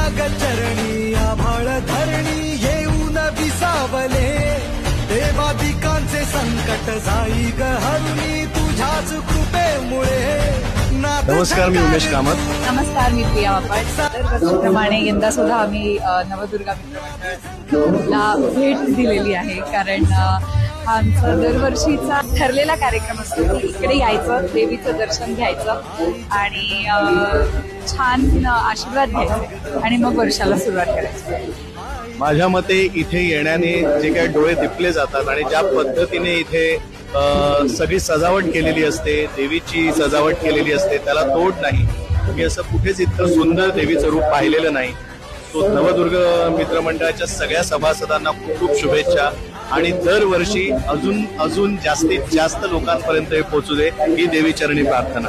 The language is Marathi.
चरणी आभाळ धरणी येऊन विसावले देवादिकांचे संकट जाई ग हरुणी तुझ्याच कृपेमुळे। नमस्कार, मी उमेश कामत। नमस्कार, मी प्रिया वापट। दरवर्षीप्रमाणे यंदा सुद्धा आम्ही नवदुर्गा मित्रमंडळाला भेट दिलेली आहे, कारण हा आमचा दरवर्षीचा ठरलेला कार्यक्रम असतो की इकडे यायचं, देवीचं दर्शन घ्यायचं आणि छान आशीर्वाद घ्यायचे आणि मग वर्षाला सुरुवात करायची। माझ्या मते इथे येण्याने जे काही डोळे दिपले जातात आणि ज्या पद्धतीने इथे सगळी सजावट केलेली असते, देवीची सजावट केलेली असते, त्याला तोड नाही। मी असं कुठेच इतकं सुंदर देवीचं रूप पाहिलेलं नाही। तो नवदुर्ग मित्रमंडळाच्या सगळ्या सभासदांना खूप खूप शुभेच्छा आणि दरवर्षी अजून जास्तीत जास्त लोकांपर्यंत हे पोहोचू दे ही देवी चरणी प्रार्थना।